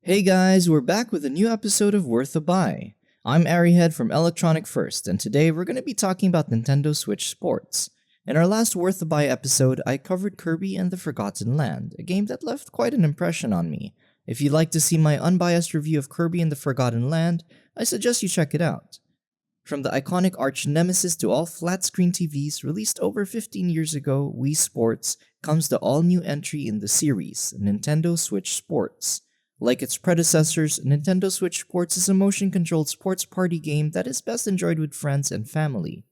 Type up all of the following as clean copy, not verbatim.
Hey guys, we're back with a new episode of Worth a Buy. I'm Arihead from Electronic First, and today we're going to be talking about Nintendo Switch Sports. In our last Worth a Buy episode, I covered Kirby and the Forgotten Land, a game that left quite an impression on me. If you'd like to see my unbiased review of Kirby and the Forgotten Land, I suggest you check it out. From the iconic arch nemesis to all flat-screen TVs released over 15 years ago, Wii Sports comes the all-new entry in the series, Nintendo Switch Sports. Like its predecessors, Nintendo Switch Sports is a motion-controlled sports party game that is best enjoyed with friends and family.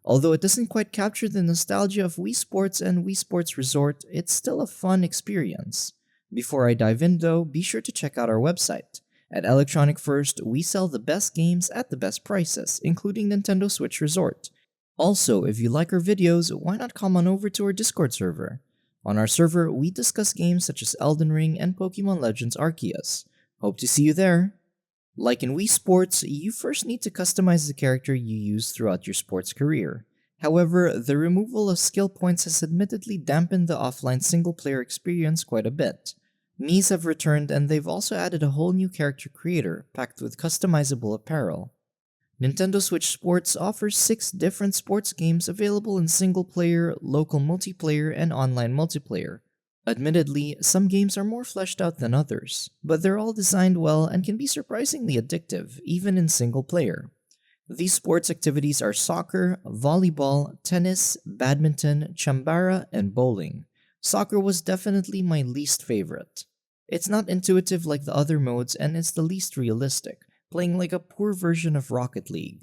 Although it doesn't quite capture the nostalgia of Wii Sports and Wii Sports Resort, it's still a fun experience. Before I dive in though, be sure to check out our website. At Electronic First, we sell the best games at the best prices, including Nintendo Switch Resort. Also, if you like our videos, why not come on over to our Discord server? On our server, we discuss games such as Elden Ring and Pokémon Legends Arceus. Hope to see you there! Like in Wii Sports, you first need to customize the character you use throughout your sports career. However, the removal of skill points has admittedly dampened the offline single-player experience quite a bit. Mii's have returned and they've also added a whole new character creator, packed with customizable apparel. Nintendo Switch Sports offers 6 different sports games available in single-player, local multiplayer, and online multiplayer. Admittedly, some games are more fleshed out than others, but they're all designed well and can be surprisingly addictive, even in single-player. These sports activities are soccer, volleyball, tennis, badminton, chambara, and bowling. Soccer was definitely my least favorite. It's not intuitive like the other modes and it's the least realistic, playing like a poor version of Rocket League.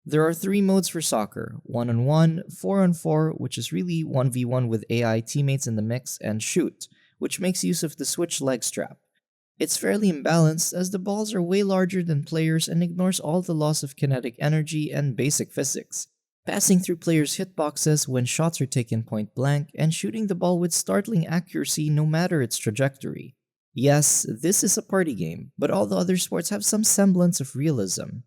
There are 3 modes for soccer, 1-on-1, 4-on-4, which is really 1v1 with AI teammates in the mix, and shoot, which makes use of the Switch leg strap. It's fairly imbalanced as the balls are way larger than players and ignores all the loss of kinetic energy and basic physics, passing through players' hitboxes when shots are taken point blank and shooting the ball with startling accuracy no matter its trajectory. Yes, this is a party game, but all the other sports have some semblance of realism.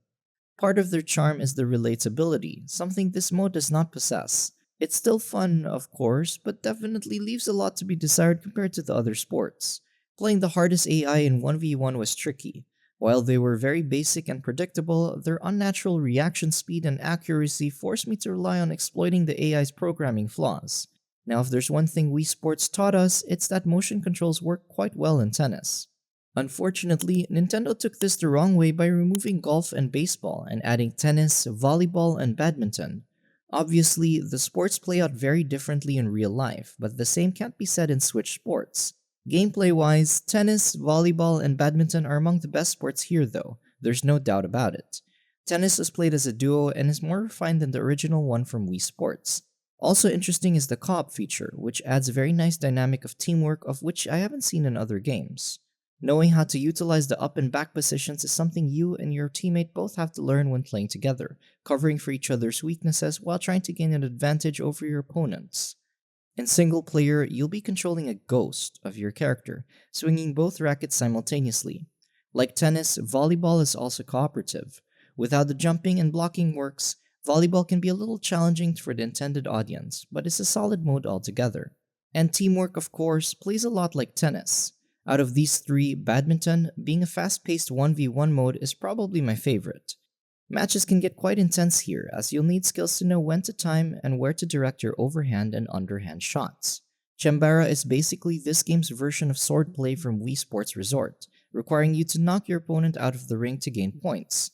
Part of their charm is the relatability, something this mode does not possess. It's still fun, of course, but definitely leaves a lot to be desired compared to the other sports. Playing the hardest AI in 1v1 was tricky. While they were very basic and predictable, their unnatural reaction speed and accuracy forced me to rely on exploiting the AI's programming flaws. Now, if there's one thing Wii Sports taught us, it's that motion controls work quite well in tennis. Unfortunately, Nintendo took this the wrong way by removing golf and baseball and adding tennis, volleyball, and badminton. Obviously, the sports play out very differently in real life, but the same can't be said in Switch Sports. Gameplay-wise, tennis, volleyball, and badminton are among the best sports here though, there's no doubt about it. Tennis is played as a duo and is more refined than the original one from Wii Sports. Also interesting is the co-op feature, which adds a very nice dynamic of teamwork of which I haven't seen in other games. Knowing how to utilize the up and back positions is something you and your teammate both have to learn when playing together, covering for each other's weaknesses while trying to gain an advantage over your opponents. In single player, you'll be controlling a ghost of your character, swinging both rackets simultaneously. Like tennis, volleyball is also cooperative. With how the jumping and blocking works, volleyball can be a little challenging for the intended audience, but it's a solid mode altogether. And teamwork, of course, plays a lot like tennis. Out of these 3, badminton, being a fast-paced 1v1 mode, is probably my favorite. Matches can get quite intense here, as you'll need skills to know when to time and where to direct your overhand and underhand shots. Chambara is basically this game's version of swordplay from Wii Sports Resort, requiring you to knock your opponent out of the ring to gain points.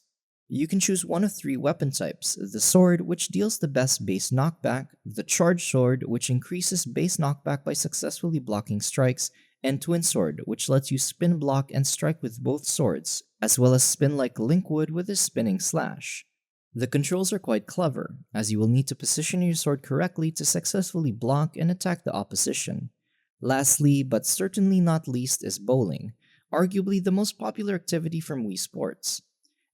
You can choose one of 3 weapon types: the sword, which deals the best base knockback, the charged sword, which increases base knockback by successfully blocking strikes, and twin sword, which lets you spin block and strike with both swords, as well as spin like Link would with his spinning slash. The controls are quite clever, as you will need to position your sword correctly to successfully block and attack the opposition. Lastly, but certainly not least, is bowling, arguably the most popular activity from Wii Sports.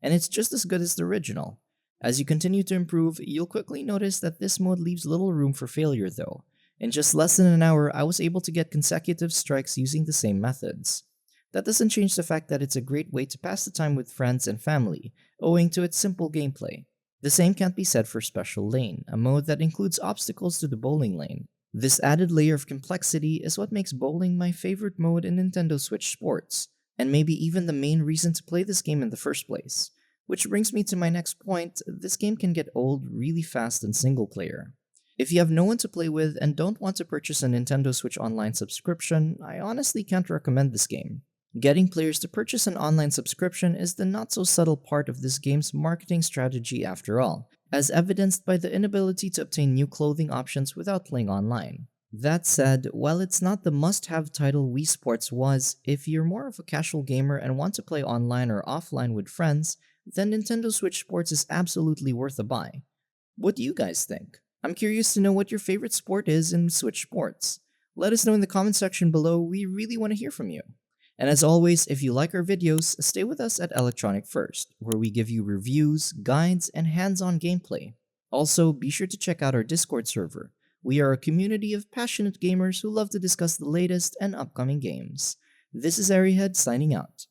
And it's just as good as the original. As you continue to improve, you'll quickly notice that this mode leaves little room for failure though. In just less than an hour, I was able to get consecutive strikes using the same methods. That doesn't change the fact that it's a great way to pass the time with friends and family, owing to its simple gameplay. The same can't be said for Special Lane, a mode that includes obstacles to the bowling lane. This added layer of complexity is what makes bowling my favorite mode in Nintendo Switch Sports, and maybe even the main reason to play this game in the first place. Which brings me to my next point: this game can get old really fast in single player. If you have no one to play with and don't want to purchase a Nintendo Switch Online subscription, I honestly can't recommend this game. Getting players to purchase an online subscription is the not-so-subtle part of this game's marketing strategy after all, as evidenced by the inability to obtain new clothing options without playing online. That said, while it's not the must-have title Wii Sports was, if you're more of a casual gamer and want to play online or offline with friends, then Nintendo Switch Sports is absolutely worth a buy. What do you guys think? I'm curious to know what your favorite sport is in Switch Sports. Let us know in the comment section below, we really want to hear from you. And as always, if you like our videos, stay with us at Electronic First, where we give you reviews, guides, and hands-on gameplay. Also, be sure to check out our Discord server. We are a community of passionate gamers who love to discuss the latest and upcoming games. This is Aryhead signing out.